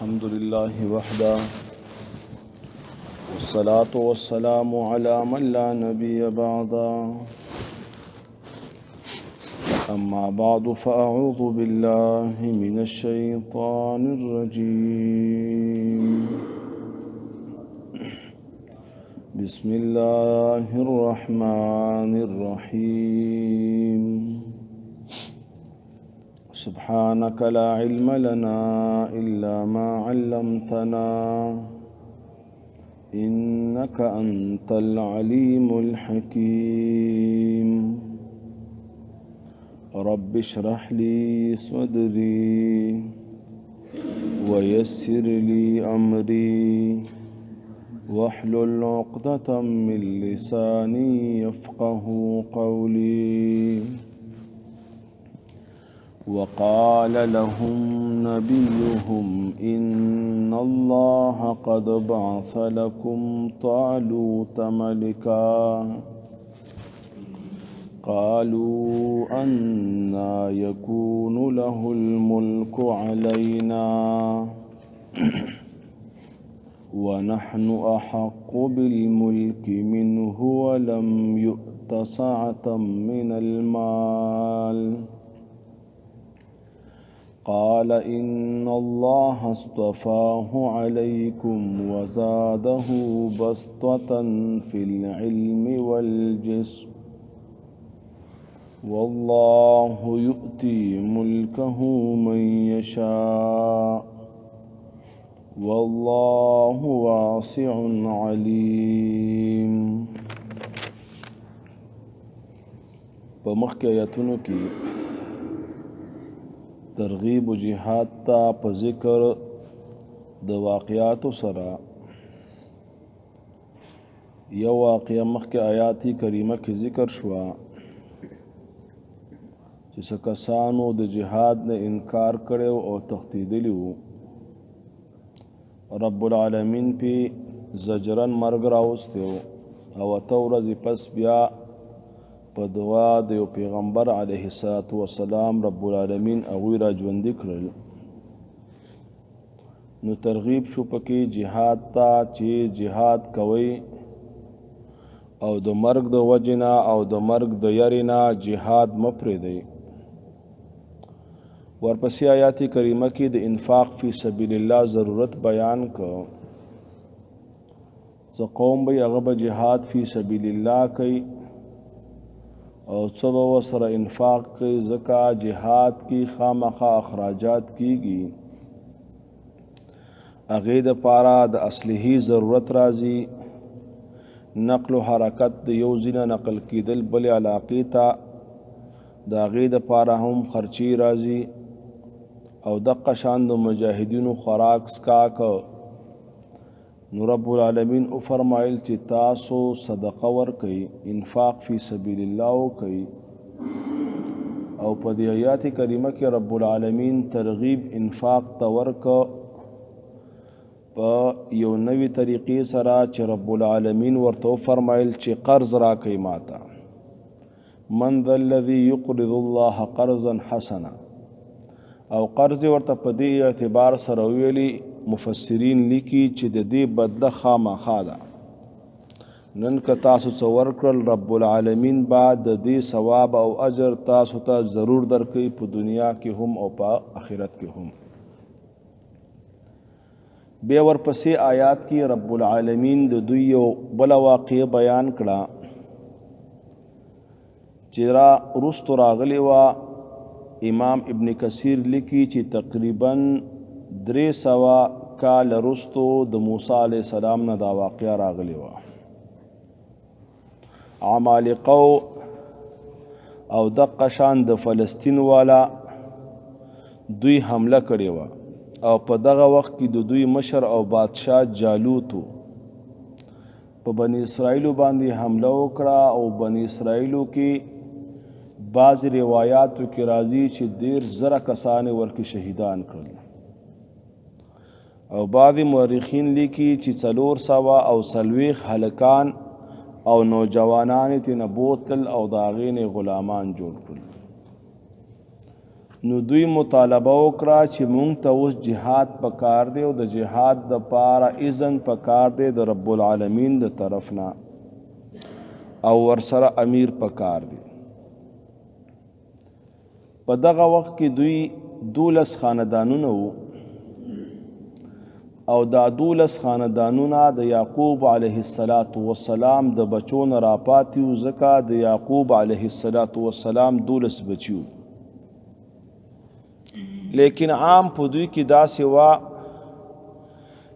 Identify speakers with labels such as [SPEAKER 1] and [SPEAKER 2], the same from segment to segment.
[SPEAKER 1] الحمد لله وحده والصلاة والسلام على من لا نبي بعده أما بعد فأعوذ بالله من الشيطان الرجيم بسم الله الرحمن الرحيم سبحانك لا علم لنا إلا ما علمتنا إنك أنت العليم الحكيم رب اشرح لي صدري ويسر لي أمري واحلل عقدة من لساني يفقه قولي وقال لهم نبيهم إن الله قد بعث لكم طالوت ملكا قالوا أنى يكون له الملك علينا ونحن أحق بالملك منه ولم يؤت سعة من المال قال إن الله اصطفاه عليكم وزاده بسطة في العلم والجسم والله يؤتي ملكه من يشاء والله واسع عليم. په مخکې آیاتونو کې ترغیب و جهاد ته په ذکر د واقعاتو سره یو واقعه مخکې آیات کریمه کې ذکر شوه چې څه کسانو د جهاد نه انکار کړی او تښتېدلي وو رب العالمین پې زجرن مرګ راوستی و او اته ورځې پس بیا په دعا د یو پیغمبر علیه السلام رب العالمین هغوی را ژوندي کړل نو ترغیب شو پکې جهاد ته چې جهاد کوئ او د مرګ د وجې نه او د مرګ د یرې نه جهاد مه پرېږدئ ورپسې آیات کریمه کې د انفاق فی سبیل الله ضرورت بیان کړ څه قوم به هغه به جهاد فی سبیل الله کوي او څه به ورسره انفاق کوي ځکه جهاد کې خامخا اخراجات کیږي هغې دپاره د اصلحې ضرورت راځي نقل و حرکت د یو ځای نه نقل کېدل بلې علاقې ته د هغې دپاره هم خرچې راځي او دقه شان د مجاهدینو خوراک څښاک نو رب العالمین فرمایل چې تاسو صدقه ورکئ انفاق فی سبیل الله وکئ او په دې آیات کریمه کې رب العالمین ترغیب انفاق ته ورکړ په یو نوې طریقې سره چې رب العالمین ورته وفرمایل چې قرض راکئ ماته من ذا الذي يقرض الله قرضا حسنا او قرض ورته په دې اعتبار سره ویلي مفسرین لیکي چې د دې بدله خامخا ده نن که تاسو څه ورکړل رب العالمین به د دې ثواب او اجر تاسو ته ضرور درکوي په دنیا کې هم او په آخرت کې هم بیا ورپسې آیات کې رب العالمین د دوی یو بله واقعه بیان کړه چې وروستو راغلې وه امام ابن کثیر لیکي چې تقریبا 300 کال وروستو د موسی علیه السلام نه دا واقعه راغلې وه عمالقو او دقه شان د فلسطین والا دوی حمله کړې وه او په دغه وخت کې د دوی مشر او بادشاه جالوت و په بني اسرائیلو باندې حمله وکړه او بني اسرائیلو کې بعض روایاتو کې راځي چې 10,000 کسان ورکې شهیدان کړل او بعض مورخین لیکي چې 400 او 40 هلکان او نوجوانان تینا بوتل او داغین غلامان جوړ کړل نو دوی مطالبه وکړه چې مونږ ته اوس جهاد پکار دی او د جهاد دپاره اذن پکار دی د رب العالمین د طرف نه او ورسره امیر پکار دی. په دغه وخت کې دوی 12 خاندانونه وو او دا 12 خاندانونه د یعقوب علیه السلام د بچو نه راپاتې وو، ځکه د یعقوب علیه السلام 12 بچي وو. لیکن عام په دوی کې داسې وه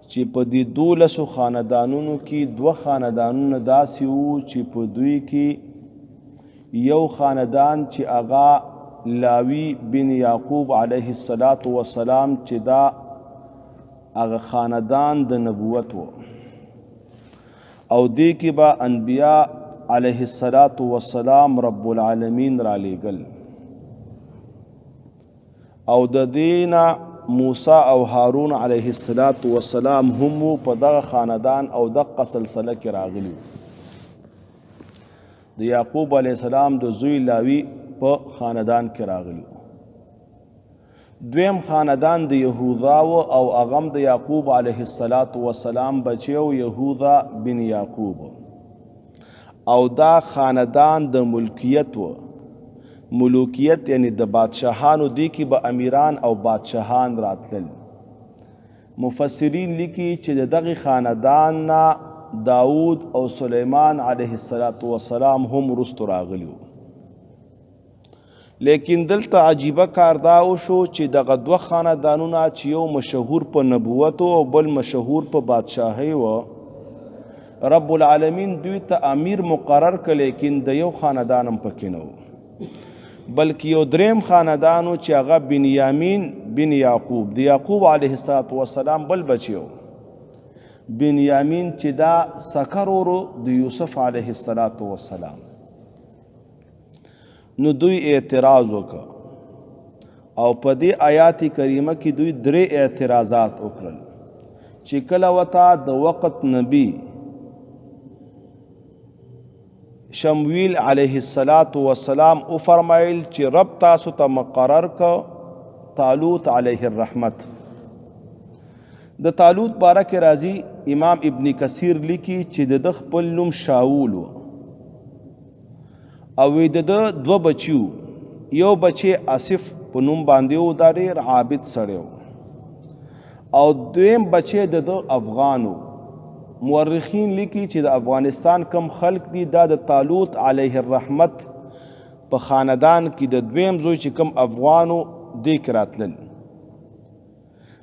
[SPEAKER 1] چې په دې 12 خاندانونو کې 2 خاندانونه داسې وو چې په دوی کې یو خاندان چې هغه لاوی بن یعقوب علیه السلام چې دا هغه خاندان د نبوت و او دې کې به انبیاء علیه السلام رب العالمین را لیږل او د دینا موسی او هارون علیه السلام هم په دغه خاندان او دغه سلسله کې راغلي. د یعقوب علیه السلام د زوی لاوی په خاندان کې راغلي. دویم خاندان د یهوذا و او هغه د یعقوب علیه السلام بچی و یهوذا بن یعقوب او دا خاندان د ملکیت و. ملوکیت یعنی د بادشاهانو دی کې به امیران او بادشاهان راتلل. مفسرین لیکي چې د دغه خاندان نه داود او سلیمان علیه السلام هم وروسته راغلي. لیکن دلته عجیبه کار دا وشو چې دغه 2 خاندانونه چې یو مشهور په نبوت او بل مشهور په بادشاهۍ و، رب العالمین دوی ته امیر مقرر کړ، لیکن د یو خاندان هم پکې نه و، بلکې یو دریم خاندانو چې هغه بنیامین بن یعقوب د یعقوب علیه السلام بل بچیو، بنیامین چې دا سکر ورو د یوسف علیه السلام. نو دوی اعتراض وکړ او په دې آیات کریمه کې دوی 3 اعتراضات وکړل چې کله وتا د وخت نبی شمویل علیه السلام او فرمایل چې رب تاسو ته مقرر ک طالوت علیه الرحمت. د طالوت باره کې راځي امام ابن کثیر لیکي چې د خپل نوم شاول و او د 2 بچیو، یو بچی آصف په نوم باندې و، دا ډېر عابد سړی و، او دویم بچی د افغانو. مورخین لیکي چې د افغانستان کم خلق دي دا د طالوت علیه الرحمت په خاندان کې د دویم زوی چې کم افغانو دې کې راتلل.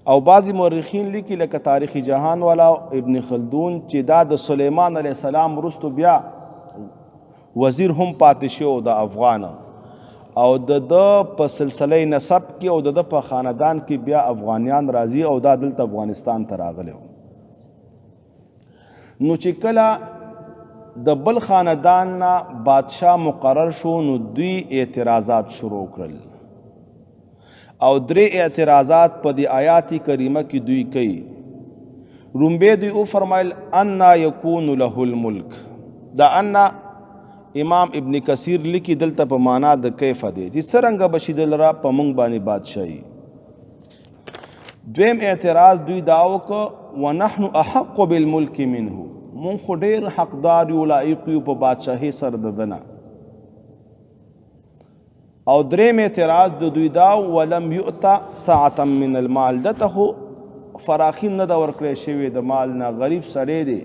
[SPEAKER 1] او بعضی مورخین لیکي لکه تاریخ جهان والا ابن خلدون چې دا د سلیمان علیه السلام وروسته بیا وزیر هم پاتې شو د افغان او د په سلسله نسب کې او د په خاندان کې بیا افغانیان راځي او دا دلته افغانستان ته راغلی. نو چې کله د بل خاندان نه بادشاه مقرر شو نو دوی اعتراضات شروع کړل او 3 اعتراضات په دې آیات کریمه کې دوی کوي. رومبه دوی او فرمایل انا یکون له الملک. دا انا امام ابن کثیر لیکي دلته په معنا د کیف دی چې څرنګه بشي دلرا په مونږ باندې بادشاہي. دویم اعتراض دوی دا وکړه ونحن احق بالملک منه، مونږ خو ډېر حقدار یو لایق یو په بادشاهي سره د دنه. او دریم اعتراض د دوی دا ولم یؤتا ساعتا من المال، دته خو فراخي نه دا ورکړی شوی د مال نه، غریب سړی دی،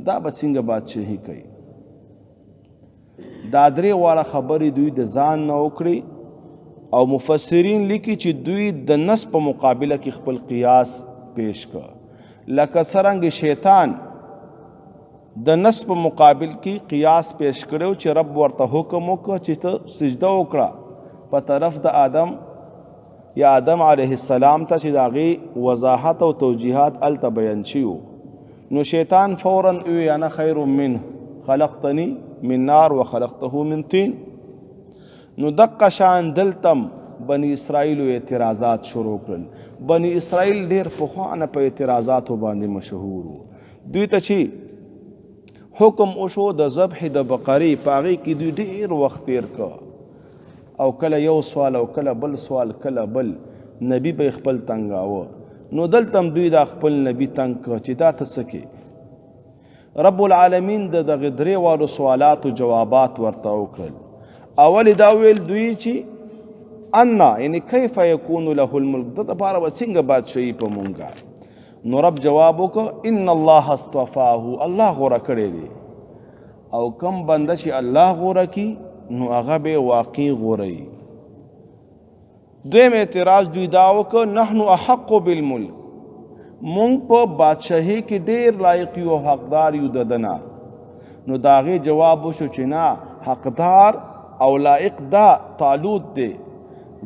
[SPEAKER 1] دا به څنګه بادشاهي کوي. دا 3 واړه خبرې دوی د ځان نه وکړي او مفسرین لیکي چې دوی د نس په مقابله کې خپل قیاس پیش کړ، لکه څرنګه شیطان د نس په مقابل کې قیاس پیش کړو چې رب ورته حکم وکړ چې ته سجده وکړه په طرف د آدم یا آدم علیه السلام ته چې د هغې وضاحت او توجیهات هلته بیان شوي. نو شیطان فوراً وی انا خیر منه خلقتنی من نار وخلقته من طین. نو دقه شان دلتم بنی اسرائیل اعتراضات شروع کړل. بنی اسرائیل ډېر پخوانه په اعتراضاتو باندې مشهور وو. دوی ته چې حکم وشو د ذبح د بقرې په هغې کې دوی ډېر وخت تیر کړ او کله یو سوال او کله بل سوال کله بل نبی به خپل تنګاوه. نو دلته دوی دا خپل نبی تنګ کړ چې دا ته څه کې. رب العالمین د دغه درې واړو سوالاتو جوابات ورته وکړل. اول دا ویل دوی چې انا یعنی کیف یکون له الملک، د دپاره به څنګه بادشاهي په مونږه. نو رب جواب وکړ ان الله اصطفاه، الله غوره کړی دی، او کم بنده چې الله غوره کی نو هغه به واقعي غوره. دویم اعتراض دوی دا وکړ نحن احق بالملک، مونږ په بادشاهي کې ډېر لایق یو او حقدار یو د دنه. نو د هغې جواب وشو چې نه، حقدار او لایق دا طالوت دی،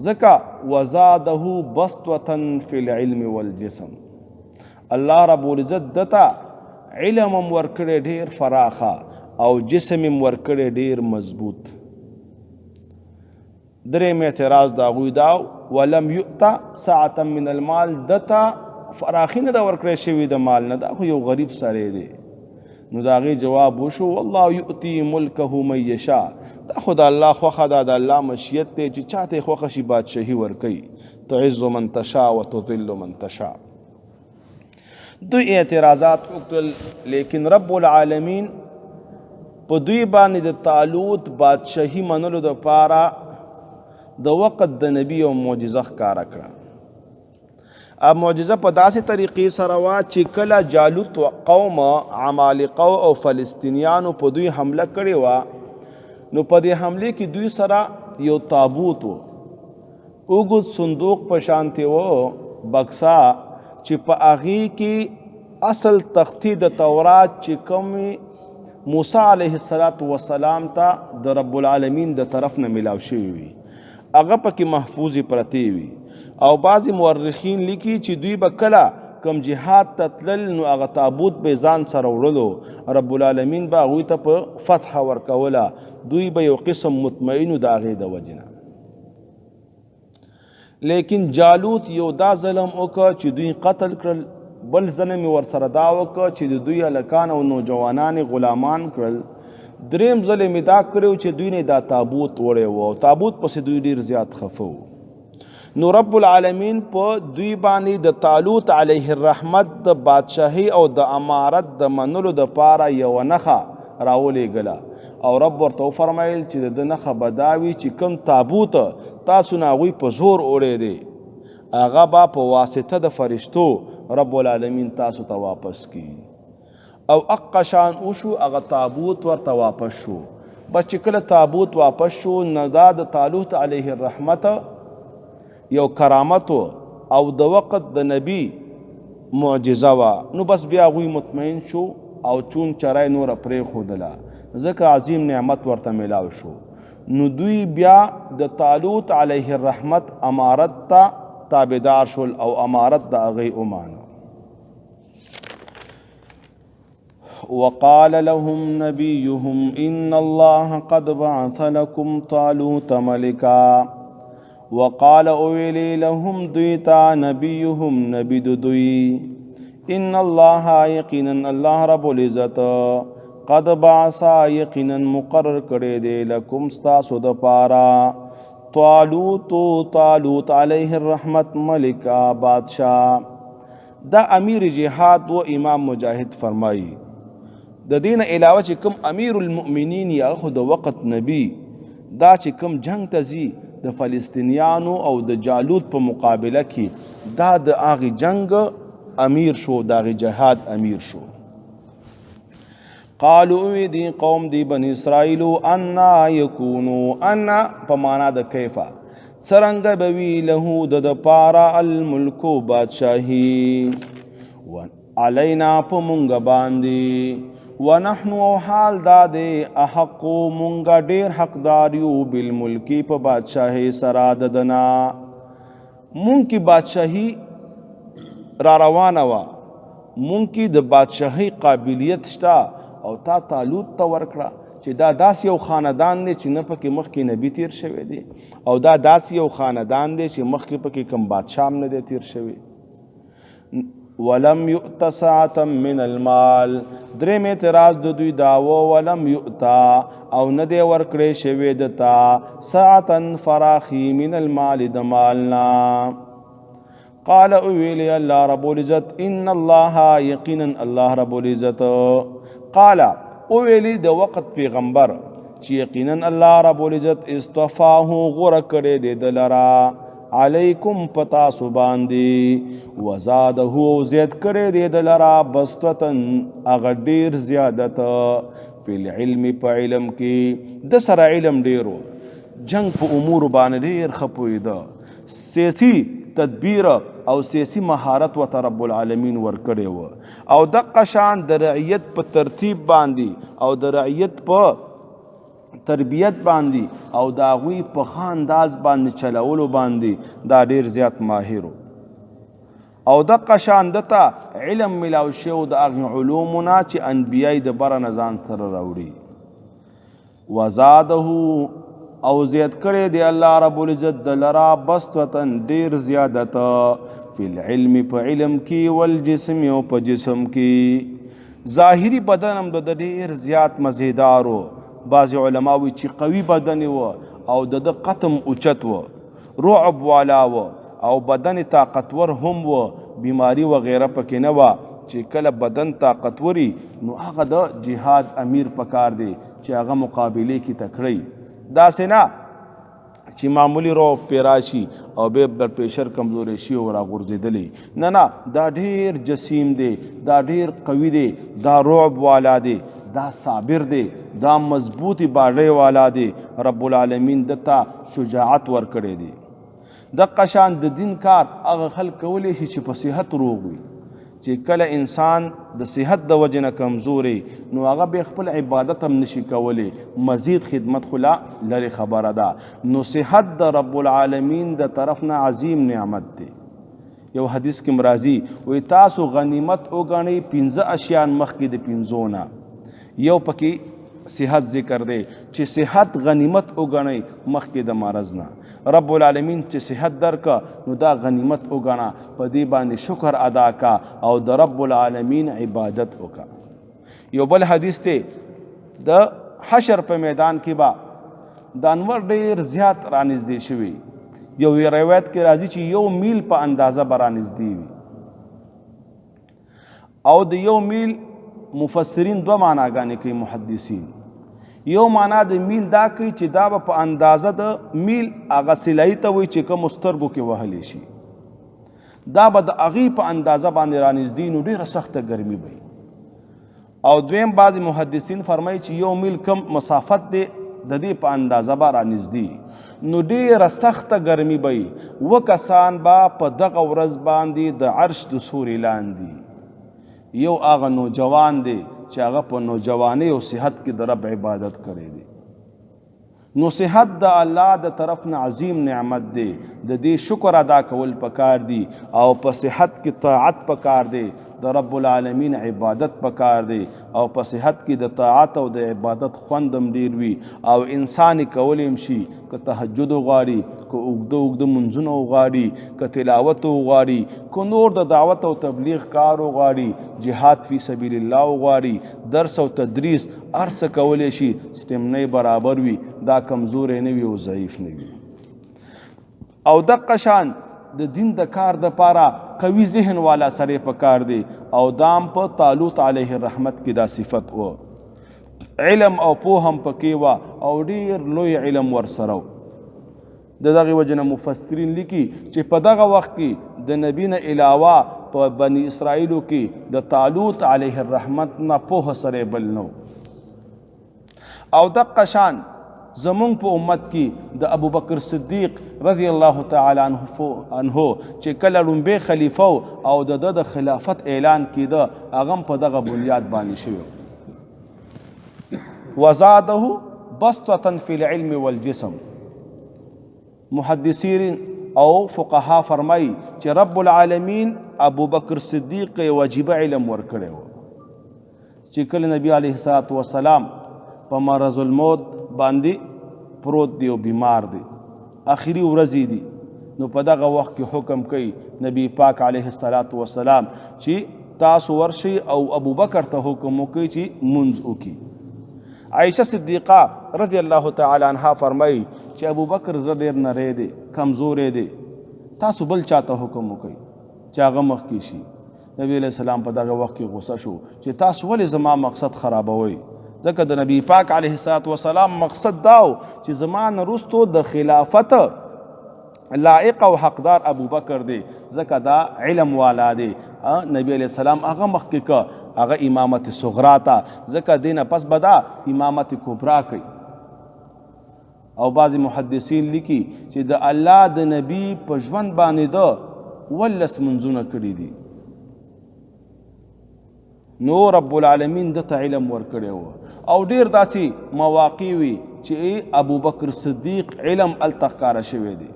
[SPEAKER 1] ځکه وزاده بسطة فی العلم والجسم، الله رب العزت دته علم هم ورکړی ډېر فراخه او جسم هم ورکړی ډېر مضبوط. دریم اعتراض د هغوی دا ولم یؤت سعة من المال، دته فراخي نه ده ورکړی شوي د مال نه، دا خو یو غریب سړی دی. نو د هغې جواب وشو والله یؤتي ملکه من یشاء، دا خو د الله خوښه ده، د الله مشیت دی چې چاته یې خوښه شي بادشاهي ورکوي. تعز من تشاء وتذل من تشاء. دوی اعتراضات وکړل، لیکن رب العالمین په دوی باندې د طالوت بادشاهي منلو دپاره د وقت د نبی او معجزه ښکاره کړه. اب معجزه په داسې طریقې سره وه چې کله جالوت قوم عمالقه او فلسطینیانو په دوی حمله کړې وه، نو په دې حملې کې دوی سره یو تابوت و، اوږد صندوق په شانتې و، بکسا چې په هغې کې اصل تختی د تورات چې کوم موسی علیه السلام ته د رب العالمین د طرف نه ملاو شوي وي، هغه پکې محفوظې پرتې وي. او بعضې مورخین لیکي چې دوی به کله کم جهاد ته تلل نو هغه تابوت به ځان سره وړلو، رب العالمین به هغوی ته په فتح ورکوله، دوی به یو قسم مطمئنو د هغې د وجې نه. لیکن جالوت یو دا ظلم وکړه چې دوی قتل کړل، بل ظلم یې ورسره دا وکړه چې د دوی هلکان او نوجوانان غلامان کړل، دریم ظلم یې دا کړی چې دوی نه دا تابوت وړی و او تابوت پسې دوی ډېر زیات خفه وو. نو رب العالمین په دوی باندې د طالوت علیه الرحمت د بادشاهي او د امارت د منلو دپاره یوه نښه راولېږله، او رب ورته وفرمیل چې د ده نښه به دا وي چې کوم تابوت تاسو نه هغوی په زور وړی دی، هغه به په واسطه د فرشتو رب العالمین تاسو ته واپس کی. او اقا شان وشو، هغه تابوت ورته واپس شو. بس چې کله تابوت واپس شو نو دا د طالوت علیه الرحمت یو کرامت او د وقت د نبی معجزه وه. نو بس بیا هغوی مطمئن شو او چون چرای نوره پرېښودله، ځکه عظیم نعمت ورته میلاو شو. نو دوی بیا د طالوت علیه الرحمت امارت ته تابعدار شول او امارت د هغې ومانه. وقال لهم نبيهم إن الله قد بعث لكم طالوت ملكا. وقال اویلی لهم دویتا نبیهم نبی دوی ان الله یقینا الله رب العزت قد بعث یقینا مقرر کړی دی لکم ستاسو د پارا طالوت علیه الرحمت ملکا بادشاہ. دا امیر جهاد و امام مجاهد فرمایی د دین علاوه چې کوم امیر المؤمنین یا خو د وقت نبی دا چې کوم جنگ ته ځي د فلسطینیانو او د جالوت په مقابله کې دا د هغې جنگ امیر شو، د هغې جهاد امیر شو. قالو وی دی قوم دی بنی اسرائیلو انا یکونو، انا په معنا د کیفا، څرنګه به وي له د پاره الملکو بادشاهي، علینا په مونږ باندې، ونحنو او حال دا دی احقو مونږه ډېر حقدار یو بالملکی په بادشاهي سره د دنا. مونږ کې بادشاهي را روانه وه، مونږ کې د بادشاهي قابلیت شته او تا طالوت ته ورکړه چې دا داسې یو خاندان دی چې نه پکې مخکې نبی تیر شوی دی او دا داسې یو خاندان دی چې مخکې پکې کوم بادشاه هم نه دی تیر شوی. ولم یؤت ساعة من المال. دریم اعتراض د دوی داوه ولم یؤتا او نه دی ورکړی شوی دتا ساعة فراخی من المال د مالنا. قال اویلی اللہ رب العزت ان اللہ یقینا اللہ رب العزت قال اویلی د وقت پیغمبر چې یقینا اللہ رب العزت اصطفاه غوره کړی دی دلرا علیکم پتا سو باندې وزاده زیاد کړی دی دلرا بسطتن اغه ډیر زیادت فی العلم په علم کې د سره علم ډیرو جنگ په امور باندې ډیر خپویده سیاسی تدبیر او سیاسی مهارت و رب العالمین ورکړی و او د قشان د رعیت په ترتیب باندې او د رعیت په تربیت باندې او د هغوی په ښه انداز باندې چلولو باندې دا ډیر زیات ماهر او د قشان دته علم ملاو شو د هغې علومونه چې انبیای د بره نه ځان سره راوړي وزاده او زیاد کړی دی الله رب العزت دلرا بسطتن ډیر زیادت فی العلم په علم کې والجسم او په جسم کې ظاهری بدن هم د ډیر زیات مزیدارو بعض علما وی چې قوي بدن و او د قتم اوچت و رعب والا و او بدن طاقتور هم و بیماری و غیره پکې نه و چې کله بدن طاقتوري نو هغه د جهاد امیر پکار دی چې هغه مقابله کې تکړی دا سینا چې معمولی رو پیراشي او به بلډ پریشر کمزوري شي او راغورځېدلی نه دا ډیر جسیم دی دا ډیر قوي دی دا رعب والا دی دا صابر دی دا مضبوطی باډۍ والا دی رب العالمین دته شجاعت ورکړی دی د قشان د دین کار هغه خلک کولی شي چې په صحت روغ وي چې کله انسان د صحت د وجه نه کمزوري نو هغه به خپل عبادت هم نشي کولی مزید خدمت خلا لري خبره ده نو صحت د رب العالمین د طرف نه عظیم نعمت دی یو حدیث کې مرازی وی تاسو غنیمت وګڼئ 15 اشیان مخکې د 15 نه یو پکې صحت ذکر دی چې صحت غنیمت وګڼئ مخکې د مرض نه رب العالمین چې صحت درکا نو دا غنیمت وګڼه په دې باندې شکر ادا کا او د رب العالمین عبادت وکا یو بل حدیث ته د حشر په میدان کې با د انور ډیر زیات رانږدې شوي یو روایت کې راځي چې یو میل په اندازه به رانږدې وي او د یو میل مفسرین دو معناګانې کوي محدثین یو معنا د میل دا کوي چې دا به په اندازه د میل هغه سلایي ته وایي چې کوم سترګو کې وهلی شي دا به د هغې په اندازه باندې رانږدې نو ډېره سخته ګرمي به او دویم بعضې محدثین فرمایي چې یو میل کم مسافت دی د دې په اندازه به رانږدې نو ډېره سخته ګرمي به وي کسان به په دغه ورځ باندې د عرش د سوري لاندې یو هغه نوجوان دی چې هغه په نوجوانی او صحت کې د رب عبادت کړی دی نو صحت د الله د طرف نه عظیم نعمت دی د دې شکر ادا کول پکار دی او په صحت کې طاعت پکار دی د رب العالمین عبادت پکار دی او په صحت کې د طاعت او د عبادت خوندم ډیر وي او انسان کولیم شي که تهجد وغواړي که اوږده منځونه وغواړي که تلاوت وغواړي که نور د دعوت او تبلیغ کار وغواړي جهاد فی سبیل الله وغواړي درس او تدریس هر څه کولی شي سټمنۍ برابر وي دا کمزوری نه وي او ضعیف نه وي او دقه شان د دین د کار د پاره قوي ذهن والا سره پکار دی او دام په طالوت علیه الرحمت کې دا صفت و علم او پوه هم پکې و او ډیر لوی علم ورسره د دغه وجنه مفسرین لیکي چې په دغه وخت کې د نبی نه علاوه په بنی اسرائیلو کې د طالوت علیه الرحمت نه پوه سره بل نو او دقه شان زمون په امت کې د ابو بکر صدیق رضی الله تعالی عنه چې کله لومبه خلیفہ او د خلافت اعلان کېده هغه په دغه بنیاد باندې شوی وزاده بسطة فی العلم والجسم محدثین او فقها فرمای چې رب العالمین ابو بکر صدیق واجب علم ورکړی چې کله نبی علیه الصلاۃ والسلام په مرض الموت باندې پروت دی او بیمار دی اخری ورځې دي نو په دغه وخت کې حکم کوي نبی پاک علیه الصلاة والسلام چې تاسو ورشئ او ابوبکر ته حکم وکړئ چې منځ وکړي. عایشه صدیقه رضی الله تعالی عنها فرمایي چې ابوبکر زه ډېر نری دی، کمزوری دی، تاسو بل چاته حکم وکړئ چې هغه مخکې شي. نبی علیہ السلام په دغه وخت کې غوسه شو چې تاسو ولې زما مقصد خرابوئ، ځکه د نبی پاک علیه الصلاة والسلام مقصد دا و چې زما نه وروستو د خلافت لائق او حقدار ابوبکر دی، ځکه دا علم والا دی. نبی علیہ السلام هغه مخکې که هغه امامت صغرا ته، ځکه دی نه پس به دا امامت کبرا کوي. او بعض محدثین لیکي چې د الله د نبی په ژوند باندې ده 19 منځونه کړي دي. نو رب العالمین دته علم ورکړی و او ډیر داسې مواقع وي چې ابوبکر صدیق علم هلته ښکاره شوی دی.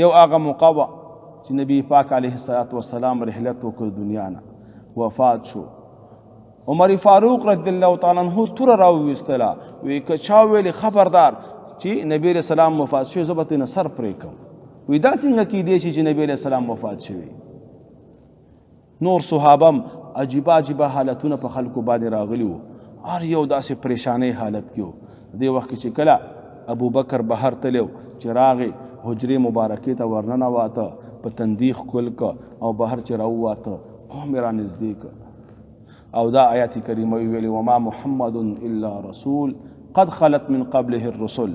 [SPEAKER 1] یو هغه موقع وه چې نبی پاک علیه الصلاة والسلام رحلت وکړ دنیا نه، وفات شو. عمر فاروق رضی الله تعالی عنہ توره راوویستله، وی که چا ویلې خبردار چې نبی علیه السلام وفات شوی زه به ترې نه سر پرې کوم. وی دا څنګه کیدی شي چې نبی علیه السلام وفات شوی؟ نور صحابم عجیبه عجیبه حالتونه په خلکو باندې راغلي وو، هر یو داسې پریشانۍ حالت کې و. دې وخت کې چې کله ابوبکر بهر تللی و چې راغی حجرې مبارکې ته ورننواته، په تندیخ کل که او بهر چې راوواته قوم یې رانږدې که او دا آیات کریمه یې ویلې وما محمد الا رسول قد خلت من قبله الرسل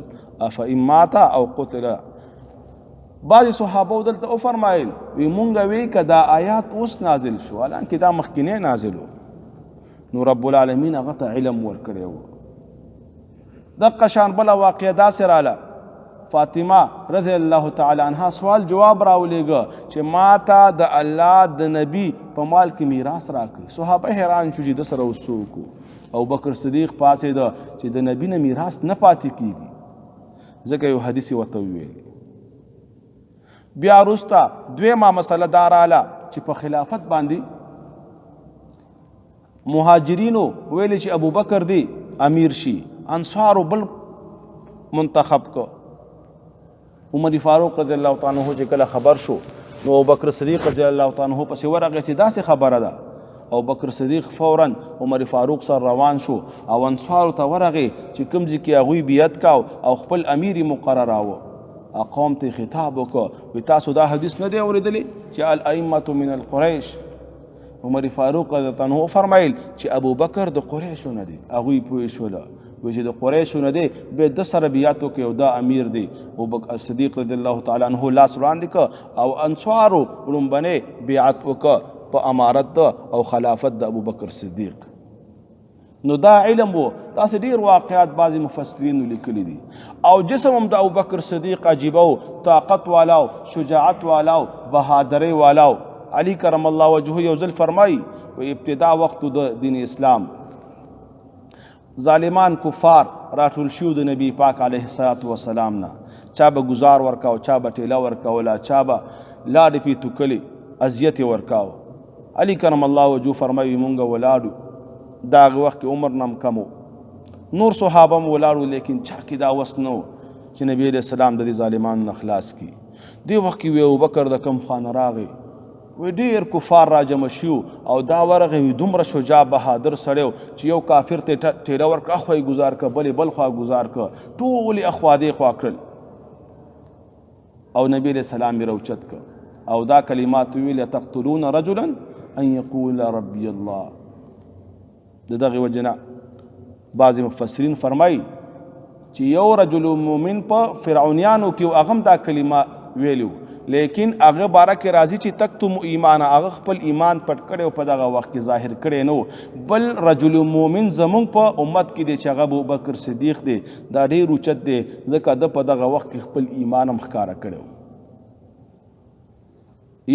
[SPEAKER 1] افئن مات او قتل. بعض صحابه دلته او فرمایل وی مونږ وی که دا آیات اوس نازل شو، حالانکه دا مخکینی نازل و. نو رب العالمین هغه ته علم ورکړی و. دقه شان بله واقعه داسې راله، فاطمه رضی الله تعالی عنها سوال جواب راولېږه چې ما ته د الله د نبی په مال کې میراث راکړي. صحابه حیران شو چې د سره اوس څه وکړو. ابوبکر صدیق پاڅېده چې د نبی نه میراث نه پاتې کېږي، ځکه یو حدیث یې ورته وویلې. بیا وروسته دویمه مسله دا راله چې په خلافت باندې مهاجرینو ویلې چې ابوبکر دی امیر شي، انصارو بل منتخب کو. عمر فاروق رضی الله تعالی عنہ چې کله خبر شو نو ابوبکر صدیق رضی الله تعالی عنہ پسې ورغی چې داسې خبره ده. ابوبکر صدیق فوراً عمر فاروق سره روان شو او انصارو ته ورغی چې کوم ځای کې هغوی بیعت کاو او خپل امیر مقرراوه. قوم ته خطاب وکړه، وی تاسو دا حدیث نه دی اورېدلی چې الائمة من القریش؟ عمر فاروق رضی الله عنه فرمایل چې ابوبکر د قریشو نه دی. هغوی پوه شوله وی چې د قریشو نه دی، بیا د سره بیعت وکړي او دا امیر دی. ابوبکر صدیق رضی الله تعالی عنه لاس وړاندې کړه او انصارو لومبنۍ بیعت وکړه په امارت او خلافت د ابوبکر صدیق. نو دا علم و. تاسې ډېر واقعات بعضې مفسرینو لیکلي دي. او جسم هم د ابوبکر صدیق عجیبه و، طاقت والا و، شجاعت والا و، بهادرۍ والا و. علی کرم الله وجهه یو ځل فرمایي و ابتدا وختو د دین اسلام ظالمان کفار راټول شو د نبی پاک علیه الصلاة والسلام نه، چا به گزار ورکاو، چا به ټیله ورکوله، چا به لاډې پې توکلې اذیت یې ورکاو. علی کرم الله وجهه فرمایي مونږ ولاړو، دا هغه وخت کې عمر نم کم و، نور صحابه هم ولاړو، لیکن چا کې دا وس نه و چې نبی علیه السلام د دې ظالمانو نه خلاص کړي. دې وخت کې وی ابوبکر د کم خانه راغی، وی ډېر کفار را جمع شو او دا ورغی، وی دومره شجاع بهادر سړی و چې یو کافر ته ټیله ورکړه اخوا یې ګزار کړه، بلې بل خوا ګزار کړه، ټولې اخوا دې خوا کړل او نبی علیه السلام یې راوچت کړه او دا کلمات ویل تقتلون رجلا ان یقول ربی الله. د دغې وجې نه بعضې مفسرین فرمایي چې یو رجل مومن په فرعونیانو کې هغه هم دا کلمه ویلي و، لیکن هغه باره کې راځي چې تکتم ایمان، هغه خپل ایمان پټ کړی او په دغه وخت کې ظاهر کړی نه و. بل رجل مومن زمونږ په امت کې دی چې هغه ابوبکر صدیق دی، دا ډېر اوچت دی ځکه ده په دغه وخت کې خپل ایمان هم ښکاره کړی و.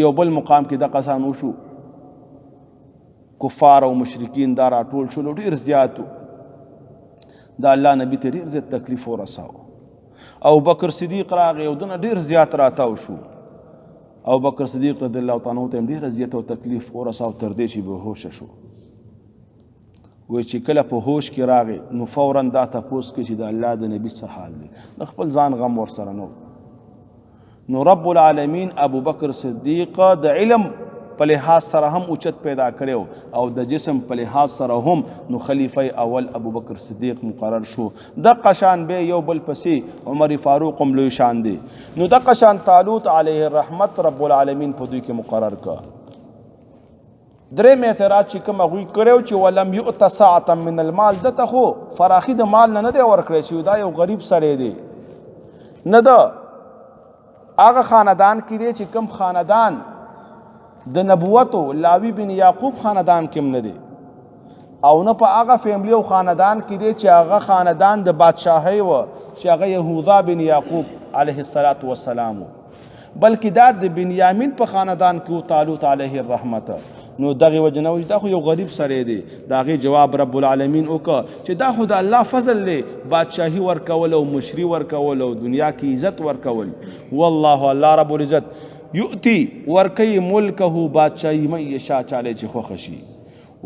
[SPEAKER 1] یو بل مقام کې دغه څه وشو، کفار او مشرکین دا راټول شول، ډېر زیات و. دا الله نبي ته ډېر زیات تکلیف ورساو. ابوبکر صدیق راغی او دونه ډېر زیات راتاو شو. ابوبکر صدیق رضی الله تعالی عنہ ته هم ډېره زیاته تکلیف ورساو تر دې چې بېهوشه شو. وایي چې کله په هوش کې راغی نو فوراً دا تپوس کوي چې د الله د نبي څه حال دی، د خپل ځان غم ورسره نه و. نو رب العالمین ابو بکر صدیق د علم په لحاظ سره هم اوچت پیدا کړو او د جسم په لحاظ سره هم نو خلیفه اول ابو بکر صدیق مقرر شو. دغه شان به یو بل پسې عمر فاروق هم لوی شان دی. نو دغه شان طالوت علیه الرحمت رب العالمین په دوی کې مقرر کړ. درې اعتراض چې کوم هغوی کړی چې ولم یؤت سعة من المال، دته خو فراخي د مال نه دی ورکړی شوی، دا یو غریب سړی دی نه ده. هغه خاندان کې دی چې کوم خاندان د نبوتو لاوی بن یعقوب خاندان کې نه دی، او نه په هغه فیملی او خاندان کې دی چې هغه خاندان د بادشاهۍ و چې هغه یهوذا بن یعقوب علیه السلام، بلکې دا د بنیامین په خاندان کې طالوت علیه الرحمت. نو دغه وجنه و دا خو یو غریب سره دی. دا غي جواب رب العالمین وکړه چې دا خو د الله فضل دی، بادشاهي ورکول او مشري ورکول او دنیا کې عزت ورکول. والله الله رب العزت یؤتی ورکی ملکه بادشاهي من یشاء چاله چې خوښ شي.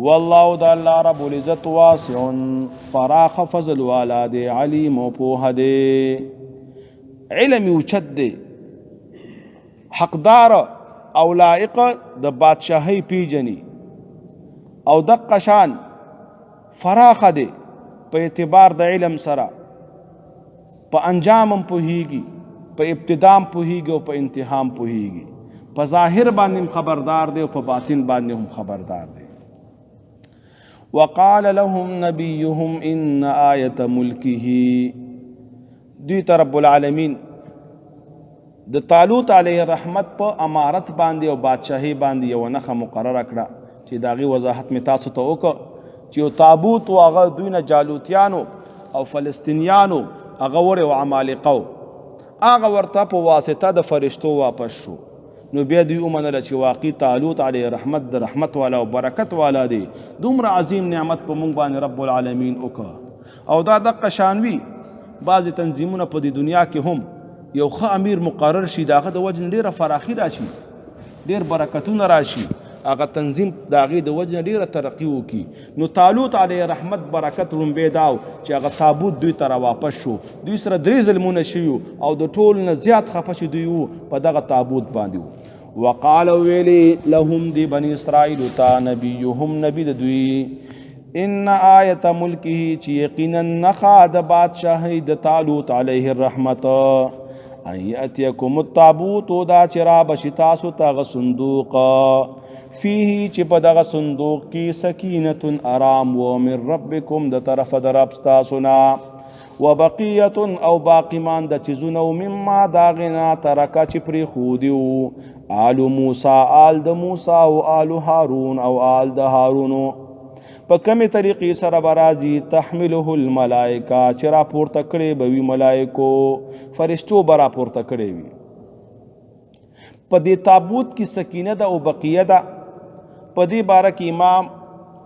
[SPEAKER 1] والله دا الله رب العزت واسع فراخ فضل والا دی، علیم او پوه دی، علم اوچت دی، حقدار او لائق د بادشاهی پیجنی، او دقه شان فراخ دی په اعتبار د علم سره، په انجامم پوهیږي، په ابتدام پوهیږي او په انتهام پوهیږي، په ظاهر باندې خبردار دی او په باطن باندې هم خبردار دی. وقال لهم نبيهم ان آیة ملکه، دوی ته رب العالمین د طالوت علیه الرحمت په امارت باندې او بادشاهي باندې یو نښه مقرره کړه چې د هغې وضاحت مې تاسو ته وکړه چې یو تابوت و هغه دوی نه جالوتیانو او فلسطینیانو هغه وړی و عمالقه و، هغه ورته په واسطه د فرشتو واپس شو. نو بیا دوی ومنله چې واقعي طالوت علیه الرحمت د رحمت والا او برکت والا دی، دومره عظیم نعمت په موږ باندې رب العالمین وکړه. او دا دقه شان وي بعضې تنظیمونه په دې دنیا کې هم یو ښه امیر مقرر شي، د هغه د وجې نه ډېره فراخي راشي، ډېر برکتونه راشي، هغه تنظیم د هغې د وجې نه ډېره ترقي وکړي. نو طالوت علیه رحمت برکت لومبی دا و چې هغه تابوت دوی ته راواپس شو. دوی سره 3 ظلمونه شوي او د ټولو نه زیات خفه چې دوی وو په دغه تابوت باندې وو. وقال ویلی لهم دی بني اسرائیلو ته نبیهم نبی د دوی ان آیت ملکه چې یقینا نښه د بادشاهۍ د طالوت علیه الرحمت ان یأتیکم التابوت دا چې رابشي تاسو ته هغه صندوق فیه چې په دغه صندوق کې سکینة ارام و من ربکم د طرفه د رب ستاسو نه، وبقیة او باقی مانده چیزونه و مما دا غنا ترکه چې پرېښودي وو آل موسی، آل د موسی او آل هارون او آل د هارونو. په کمې طریقې سره به راځي تحمله الملائکه چې راپورته کړی به وي ملایکو، فرشتو به راپورته کړی وي. په دې تابوت کې سکینه ده او بقیه ده. په دې باره کې امام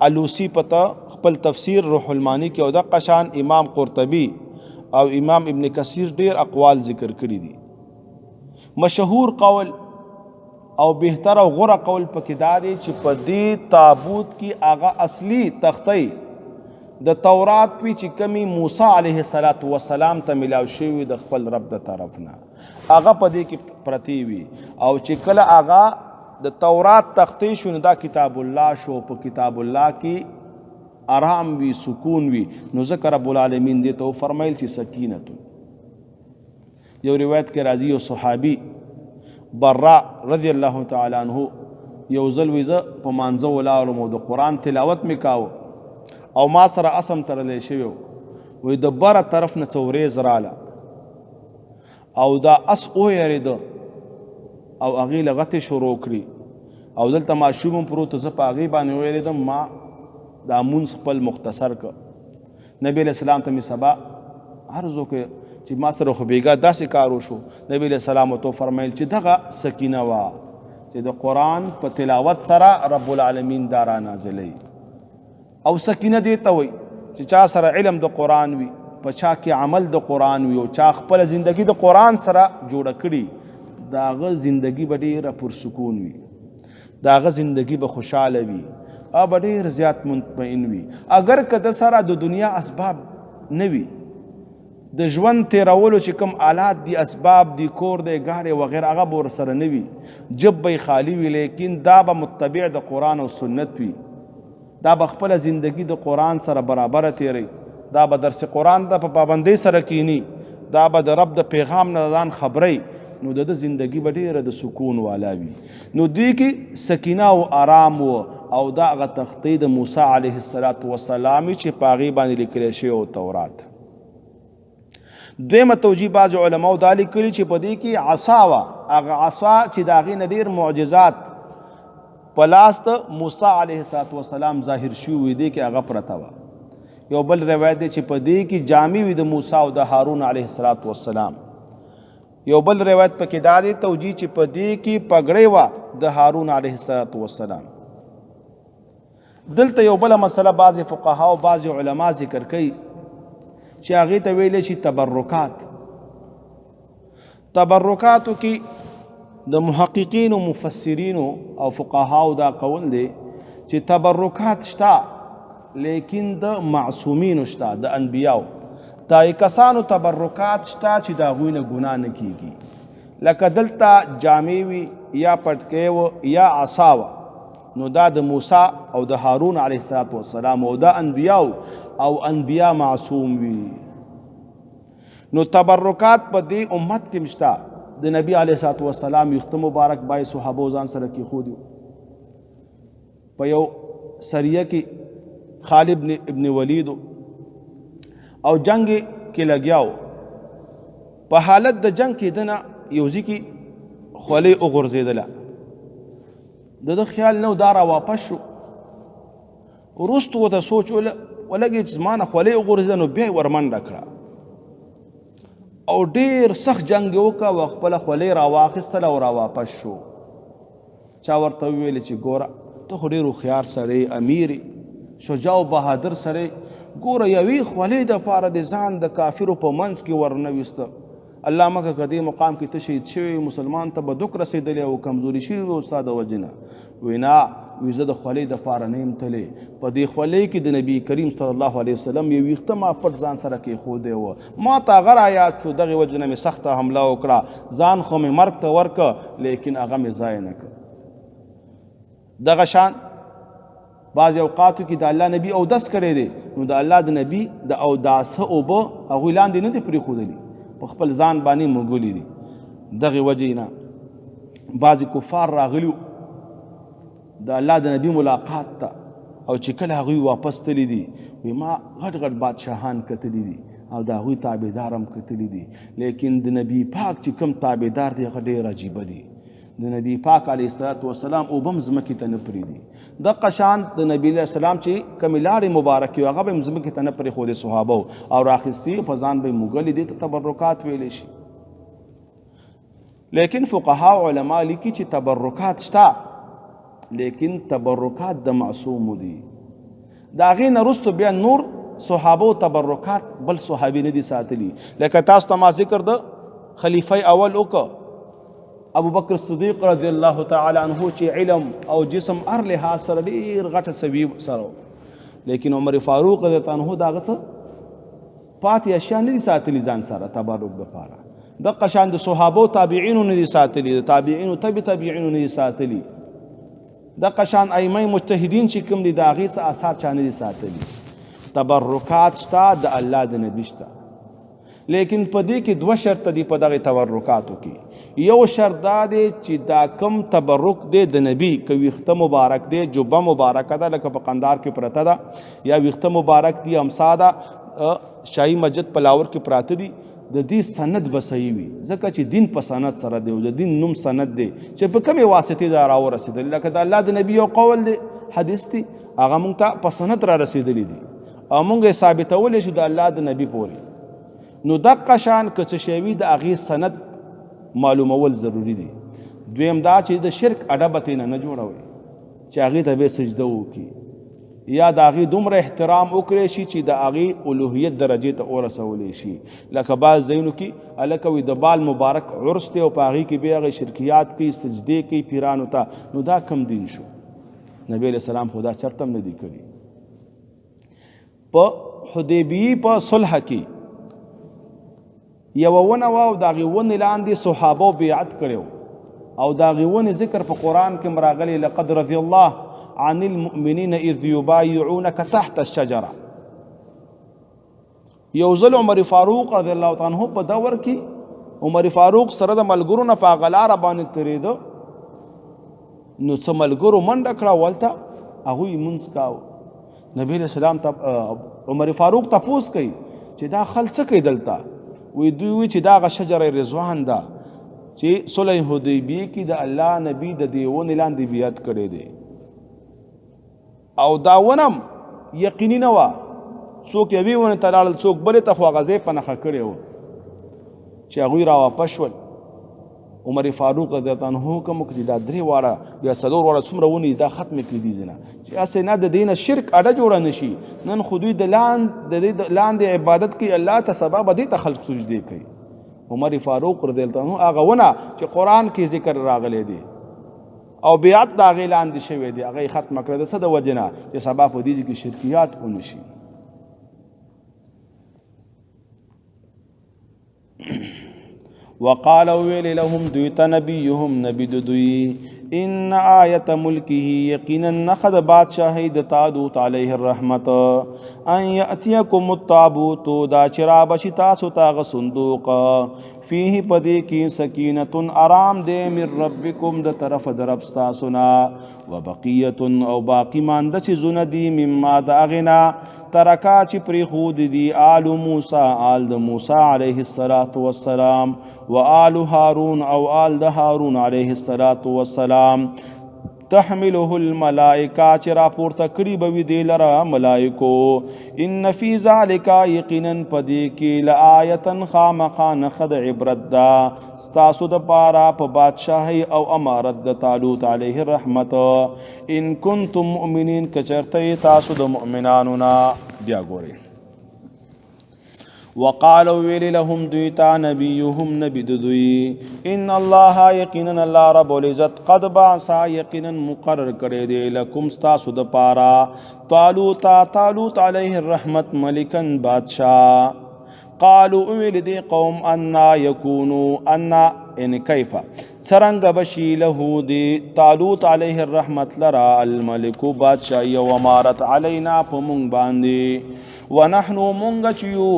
[SPEAKER 1] علوسی پته خپل تفسیر روح المانی کې او د قشان امام قرطبی او امام ابن کثیر ډیر اقوال ذکر کړي دي. مشهور قول او بهتر او غوره قول پکې دا دی چې په دې تابوت کې هغه اصلي تختۍ د تورات پی چې کمی موسی علیه السلام ته ملاو شوی د خپل رب د طرف نه، هغه په دې کې پرتی وي. او چې کله هغه د تورات تختې شو نو دا کتاب الله شو. په کتاب الله کې آرام وي، سکون وي. نو ذکر رب العالمین دې ته فرمایل چې سکینت. یو روایت کې راځي یو صحابي برا رضی الله تعالی عنہ یو ځل ویزه په مانځه ولاړم او د قرآن تلاوت مې کاوه او ما سره اسم تړلی شوی وی د بره طرف نه څه وریځ راله او دا اس ویرېده او هغې لغتې شروع کړي او دلته ماشوم هم پروت زه په هغې باندې ویرېدم. ما دا مونځ خپل مختصر که نبی علیہ السلام ته مې سبا عرض وکړ چې ما سره خو بیګا داسې کار وشو. نبی علیہ السلام ورته فرمیل چې دغه سکینه وه چې د قرآن په تلاوت سره رب العالمین دا را نازلی. او سکینه دې ته وایي چې چا سره علم د قرآن وي، په چا کې عمل د قرآن وي او چا خپله زندگی د قرآن سره جوړه کړي، د هغه زندگی به ډېره پرسکون وي، د هغه زندگی به خوشحاله وي او به ډېر زیات مطمئن وي. اگر که د سره د دنیا اسباب نه وي د ژوند تیرولو چې کوم آلات دي، اسباب دي، کور دی، ګاډی وغیره، هغه به ورسره نه وي، جب به یې خالي وي، لیکن دا به متبع د قرآن او سنت وي. دا به خپله زندگی د قرآن سره برابره تیری، دا به درس قرآن ته په پابندۍ سره کینی، دا به د رب د پیغام نه ځان خبری، نو د زندگی به ډیره د سکون والا وي. نو دوی کې سکینه او آرام و، او دا هغه تختې د موسی علیه السلام چې په هغې باندې لیکلی شوی او تورات. دویمه توجیه بعض علماو دا لیکلي چې په دې کې عصا وه، هغه عصا چې د هغې نه ډېر معجزات په لاس د موسی علیه السلام ظاهر شوي وي، دې کې هغه پرته وه. یو بل روایت دی چې په دې کې جامې وي د موسی او د هارون علیه السلام. یو بل روایت پکې دا دی توجیه چې په دې کې پګړۍ وه د هارون علیه السلام. دلته یو بله مسله بعضې فقها او بعضې علما ذکر کوي چې هغې ته ویلی شي تبرکات. تبرکاتو کې د محققینو، مفسرینو او فقهاو دا قول دی چې تبرکات شته، لیکن د معصومینو شته، د انبیاو. دا کسانو تبرکات شته چې د هغوی نه ګناه نه کیږي، لکه دلته جامې وي یا پټکی و یا عصا وه، نو دا د موسی او د هارون علیه السلام او دا انبیاو، او انبیا معصوم وي. نو تبرکات په دې امت کې مشته. د نبی علیه السلام ویښته مبارک بای صحابو ځان سره کېښودي. په یو سریه کې خالد ابن ولید او جنگ کې لګیاو. په حالت د جنگ کې دنه یو ځای کې خولۍ وغورځېدله. د ده خیال نه و دا را واپس شو. وروستو ورته سوچ ولګېد چې زما نه خولۍ وغورځېده، نو بیا یې ورمنډه کړه او ډېر سخت جنګ یې وکړه او خپله خولۍ راواخیستله او را واپس شو. چا ورته وویل چې ګوره ته خو ډېر هوښیار سړی، امیر، شجاع او بهادر سړی، ګوره یوې خولۍ دپاره د ځان د کافرو په منځ کې ورنه ویسته. الله مکه که دې مقام کې ته شهید شوی، مسلمان ته به دوک رسېدلی او کمزوري شوي و ستا د وجې نه. وی نه، وی زه د خولۍ دپاره نه یم تللی. په دې خولۍ کې د نبي کریم صلی الله علیه وسلم یو ویښته ما پټ ځان سره کېښودی و، ما ته هغه رایاد شو، دغې وجې نه مې سخته حمله وکړه، ځان خو مې مرګ ته ورکړه، لیکن هغه مې ضایع نه کړ. دغه شان بعض اوقاتو کې د الله نبی اودس کړی دی، نو د الله د نبی د اوداسه اوبه هغوی لاندې نه دي پرېښودلي، په خپل ځان باندې موږلي دي. دغې وجې نه بعضې کفار راغلي د الله د نبی ملاقات ته، او چې کله هغوی واپس تللی دي، وی ما غټ غټ بادشاهان کتلی دي او د هغوی تابعدار هم کتلی دي، لیکن د نبی پاک چې کوم تابعدار دی هغه ډېر عجیبه دي. د نبی پاک علیه السلام اوبه هم ځمکې ته نه پرېږدي. دغه شان د نبی علیه السلام چې کومې لاړې مبارکې وې هغه به هم ځمکې ته نه پرېښودې صحابو، او راخیستي په ځان به یې موږلي. دې ته تبرکات ویلی شي. لیکن فقها او علما لیکي چې تبرکات شته، لیکن تبرکات د معصومو دي. د هغې نه وروستو بیا نور صحابو تبرکات بل صحابي نه دي ساتلي. لکه تاسو ته ما ذکر د خلیفه اول وکړه، ابو بکر صدیق رضی الله تعالی عنه، چې علم او جسم هر لحاظ سره ډېر غټه سوي سره، لیکن عمر فاروق رضی الله عنه د هغه څه پاتې اشیا نه دي ساتلي ځان سره تبرک دپاره. دغه شان د صحابو تابعینو نه دي ساتلي، د تابعینو تابعینو نه دي ساتلي. دغه شان ائمه مجتهدین چې کوم دي د هغې څه اثار چا نه دي ساتلي. تبرکات شته، د الله د نبي شته، لیکن په دې کې دوه شرط دي په دغه تبرکاتو کې. یو شرط دا دی چې دا کم تبرک دی د نبی، که ویښته مبارک دی، جبه مبارکه ده لکه په قندار کې پرته ده، یا ویښته مبارک دی، امسا ده، شاهي مسجد پلاور کې پراته دي، د دې سند به صحیح وي، ځکه چې دین په سند سره دی او د دین نوم سند دی چې په کومې واسطې دا راورسېدلی. لکه د الله د نبي یو قول دی، حدیث دی، هغه موږ ته په سند را رسېدلی دي او موږ یې ثابتولی شو د الله د نبي پورې. نو دغه شان که څه شی وي د هغې سند معلومول ضروري دي. دویم دا چې د شرک اډه به ترېنه نه جوړوئ چې هغې ته به سجده وکړي، یا د هغې دومره احترام وکړی شي چې د هغې الوهیت درجې ته ورسولی شي. لکه بعض ځایونو کې هلکه وي د بال مبارک عرس دی او په هغې کې بیا هغې شرکیات کوي، سجدې کوي پیرانو ته. نو دا کم دین شو؟ نبی علیه السلام خو دا چرته هم نه دي کړي. په حدیبیې په صلح کې یوه ونه وه او د هغې ونې لاندې صحابو بیعت کړی او د هغې ونې ذکر په قرآن کې راغلی لقد رضي الله عن المؤمنین اذ یبایعونک تحت الشجره. یو ځل عمر فاروق رضی الله تعالی عنہ په دور کې عمر فاروق سره د ملګرو نه په هغه لاره باندې تېرېده، نو څه ملګرو منډه کړه ولته هغوی لمونځ کاوه. نبی علیہ السلام ته عمر فاروق تپوس کوي چې دا خلک څه کوي دلته؟ وی دوی وی چې دا هغه شجره رضوان ده چې صلح حدیبیې کې د الله نبی د دې ونې لاندې بیعت کړی دی، او دا ونم یقیني نه وه، څوک یوې ونې ته لاړل څوک بلې ته، خو هغه ځای په نښه کړی و چې هغوی راواپس شول. عمر فاروق رضی الله عنه حکم وکړي چې دا 3 واړه یا 4 واړه څومره ونې دا ختمې کړي دي نه، چې هسې نه د دې نه شرک اډه جوړه نه شي. نن خو دوی د لاندې عبادت کوي، الله ته سبا به دې ته خلق سجدې کوي. عمر فاروق رضی الله عنه هغه ونه چې قرآن کې ذکر راغلی دی او بیعت د هغې لاندې شوی دی هغه یې ختمه کړه د څه د وجې نه چې سبا په دې کې شرکیات ونه شي. وقال ویل لهم دویتا نبیهم نبی دوی ان آیت ملکه یقینا نخد بادشاہی د طالوت علیه الرحمت ان یأتیکم التابوت دا چرا بشی تاسو تاغ صندوق فیه پدی کی سکینت آرام دے من ربکم د طرف درب ستاسونا وبقیت او باقی ماند چیزون دی مما داغنا ترکا چی پری خود دی آل موسی آل د موسی علیه السلام و آل هارون او آل د هارون علیه السلام تحمله الملائکه چې راپورته کړي به وي دې لره ملائکو ان فی ذلک یقینا پدې کې لآیة خامخا نښه د عبرت ده ستاسو دپاره په بادشاهۍ او امارت د طالوت علیه الرحمت ان کنتم مؤمنین که چېرته تاسو د مؤمنانو نه. بیا ګورئ وقالوا ویل لهم دویتا نبیهم نبی دوی ان الله یقینا الله رب العزت قد بعث یقینا مقرر کړی دی لکم ستاسو د پارا طالوت علیه الرحمت ملکن بادشاہ. قالوا ویل دی قوم انا یکونو انا ان کیف څرنګه بشی له دی طالوت علیه الرحمت لرا الملک بادشاہی و امارت علینا په مونږ باندې ونحنو مونږ چیو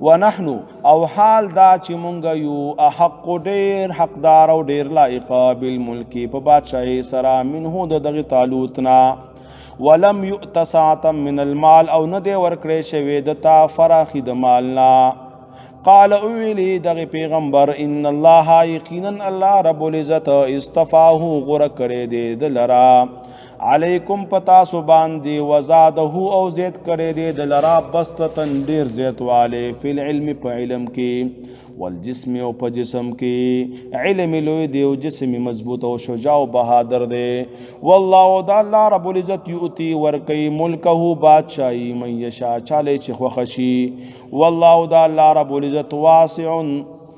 [SPEAKER 1] ونحنو او حال دا چې مونږ یو احق ډیر حقدار او ډیر لایق بالملکی په بادشاہی سره منه د دغه طالوت نا ولم یؤت ساعة من المال او نه دی ورکړی شوی دتا فراخی د مالنا. قال اویلی دغه پیغمبر ان الله یقینا الله رب العزت استفاه غره کړی دی د لرا علیکم پتا سو باندې وزاده او زید کړی دی د لرا بسطتن ډیر زیات والے فی العلم په علم کې والجسم او په جسم کې علم لوی دی او جسم مضبوط او شجاع او بهادر دی. والله د الله رب العزت یؤتی ورکی ملکه بادشاہی من یشاء چاله چې خوښ شي. والله د الله رب العزت واسع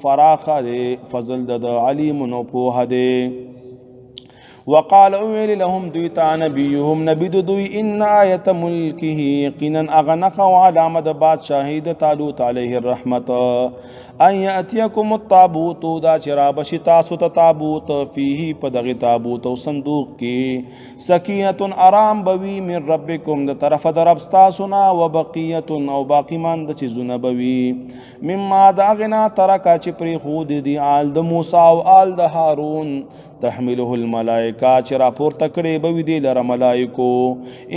[SPEAKER 1] فراخ دی فضل د علیم نو پوه دی. وقال اویل لهم دویتا نبیهم نبی دوی ان آیت ملکه یقینا اغنق و علامت بادشاہی د طالوت علیه الرحمت ان یأتیکم التابوت دا چرا بشی تاسو تابوت فیه پدغی تابوت و صندوق کی سکینت آرام بوی من ربکم د طرف درب ستاسونا و بقیت او باقی ماند چیزون بوی مما داغنا ترکا چی پری خود دی آل د موسی و آل د هارون تحمله الملائکه چې راپورته کړی به وي دې لره ملائکو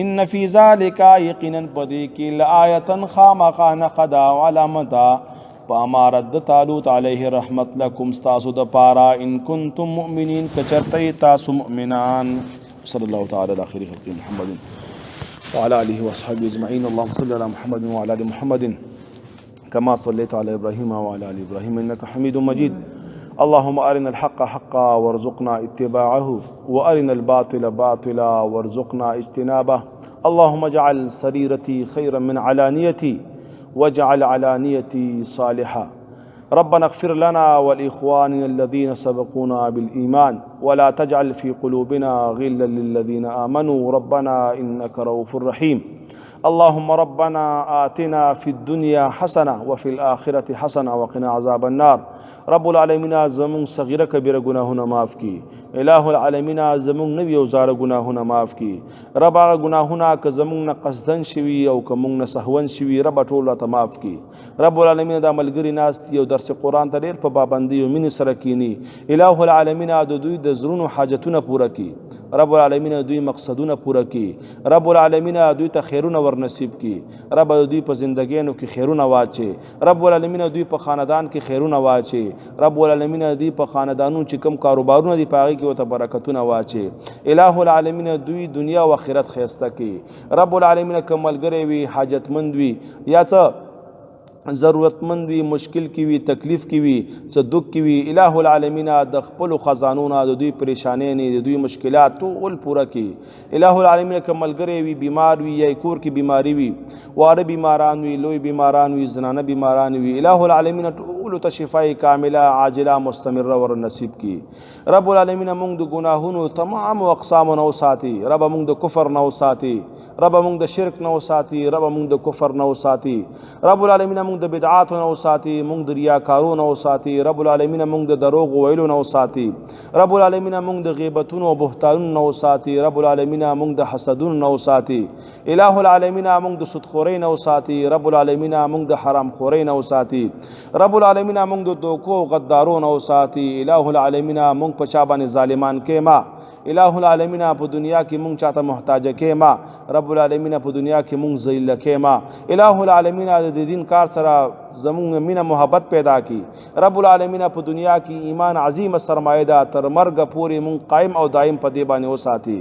[SPEAKER 1] ان فی ذلک یقینا پدې کې لآیة خامخا نښه ده او علامه ده په امارت د طالوت علیه رحمت لکم ستاسو د پاره ان کنتم مؤمنین که چېرته تاسو مؤمنان. صلی الله تعالی علی خیر خلق محمد وعلى آله وصحبه اجمعین. اللهم صل على محمد وعلى آل محمد كما صليت على ابراهيم وعلى آل ابراهيم انك حميد مجيد. اللهم أرنا الحق حقا وارزقنا اتباعه وأرنا الباطل باطلا وارزقنا اجتنابه. اللهم اجعل سريرتي خيرا من علانيتي واجعل علانيتي صالحا. ربنا اغفر لنا ولإخواننا الذين سبقونا بالإيمان ولا تجعل في قلوبنا غلا للذين آمنوا ربنا إنك رؤوف رحيم. اللهم ربنا آتنا في الدنيا حسنه وفي الاخره حسنه وقنا عذاب النار. رب العالمین زمون صغیره کبیره گناهونه معاف کی. الہ العالمین زمون نوی او زاره گناهونه معاف کی. رب هغه گناهونه که زمون نه قصدن شوي او که مونږ نه سهون شوي رب ټول ته معاف کی. رب العالمین د عملګری ناست یو درس قرآن ته ډېر په پابندۍ او مینې سره کینی. الہ العالمین د دوی د زړونو حاجتونه پوره کی. رب العالمین دوی مقصدونه پوره کی. رب العالمین دوی ته خیرونه ور نصیب کی. رب دوی په زندګیانو کې خیرونه واچي. رب العالمین دوی په خاندان کې خیرونه واچي. رب العالمین دوی په خاندانونو چې کوم کاروبارونه دي په هغې کې ورته برکتونه واچي. الہ العالمین دوی دنیا او آخرت ښایسته کړي. رب العالمین که ملګری وي حاجتمند وي یا څه ضرورتمند وي مشکل کې وي تکلیف کې وي څه دک کې وي الہ العالمین د خپلو خزانونه د دوی پریشانۍ د دوی مشکلات ټول پوره کړي. الہ العالمین که ملګری وي بیمار وي یا کور کې بیماری وي واړه بیماران وي لوی بیماران وي زنانه بیماران وي الہ العالمین ټولو ته شفای کامله عاجله مستمره ور نصیب کړي. رب العالمین موږ د ګناهونو تمام اقسام نه وساتي. رب موږ د کفر نه وساتي. رب موږ د شرک نه وساتي. رب موږ د کفر نه وساتي. رب العالمین موږ د بدعات نه وساتي. موږ د ریاکارو نه وساتي. رب العالمین موږ د دروغ ویلو نه وساتي. رب العالمین موږ د غیبتونو او بهتانونو نه وساتي. رب العالمین موږ د حسدونو نه وساتي. الہ العالمین موږ د سودخورۍ نه وساتي. رب العالمین موږ د حرام خورۍ نه وساتي. رب العالمین موږ د دوکو غدارو نه وساتي. الہ العالمین موږ په چا باندې ظالمان کې ما الہ العالمین په دنیا کې مونږ چاته محتاج کې ما رب العالمین په دنیا کې مونږ ذلیل کې ما الہ العالمین د دین کار سره زمونږ مینه محبت پیدا کی. رب العالمین په دنیا کې ایمان عظیم سرمایه ده تر مرګ پورې مونږ قائم او دائم په دې باندې وساتي.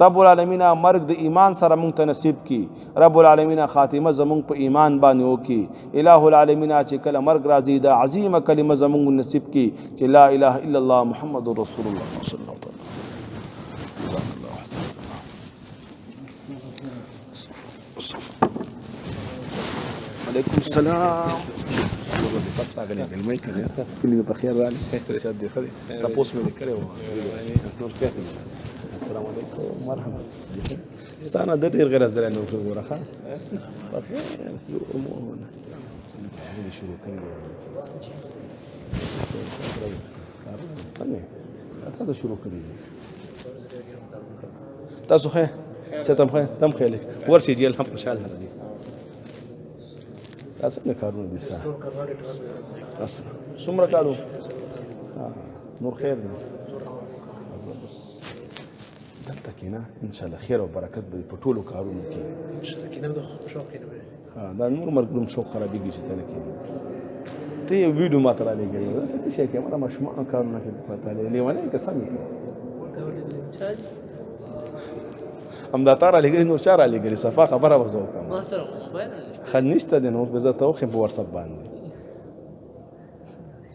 [SPEAKER 1] رب العالمین مرګ د ایمان سره مونږ ته نصیب کی. رب العالمین خاتمه زمونږ په ایمان باندې وکي. الہ العالمین چې کله مرګ راځي د عظیمه کلمه زمونږ نصیب کی چې لا اله الا الله محمد رسول الله صلی الله علیه وسلم. عليكم السلام. بس راغلي قلمي كده كل بخير رالي سيدي خلي تبوس من كده نور كده. السلام عليكم مرحبا. استانا دير غير ازدل انه في ورخه بخير امورنا شروع كده هذا شروع كده تاسو خير ستم خير تم خير ورشي جي الحمد ان شاء الله دي تاسو نه کارونه دي تاسو څومره کارو نور خیر دی دلته کېنه ان شاء الله خیر او برکت به په ټولو کارونو کې کېنه د شوق کې دا نور مرګ شوق خرابېږي چې تنه کې ته یو ویډیو ماته را لګېږي ته شي کیمرا مشموعه کارونه کې پته لې لیوانه که سمې هم دا تار لګېږي نور چار لګېږي صفه خبره وځو کوم ما سره موبایل خنشته د نور بزه ته خو په واتساپ باندې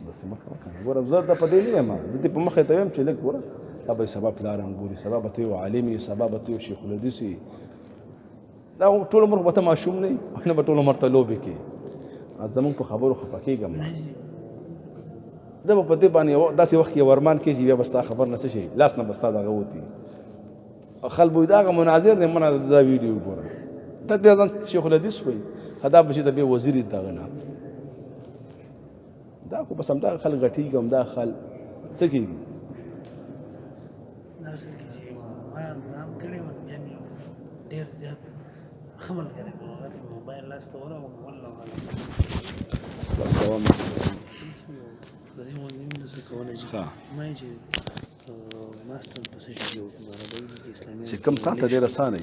[SPEAKER 1] بس ما ګوره زه د پدې نه ما د دې په مخه ته ویم چې لګ ګوره ابي سبب لارم ګوري سبب ته یو عالمي سبب ته یو شیخ الحدیث دا ټول عمر وته معشوم نه نه په ټول عمر ته لوبي کې زمون په خبرو خپکیږم دا په دې باندې داسې وخت کې ورمان کې چې بیا بستا خبر نه شي لاس نه بستا دغه وتی خلبو دا مناظر نه منه دا ویډیو ګوره ته د شیخ الحدیث وي خدا بشي د به وزیر دغه نه دا خو بس هم دا خلک غټي کوم دا خل څه کیږي
[SPEAKER 2] نرسل کې ما نام کړی و یعنی ډیر زیات خمل کړی موبایل لاس ته ولا والله
[SPEAKER 1] بس کوم
[SPEAKER 2] زه مو نیمه څه کولای شم ما چې ماستر په څه شي جوړ کړم عربي اسلامي
[SPEAKER 1] چې کوم تا ته ډیر اسانه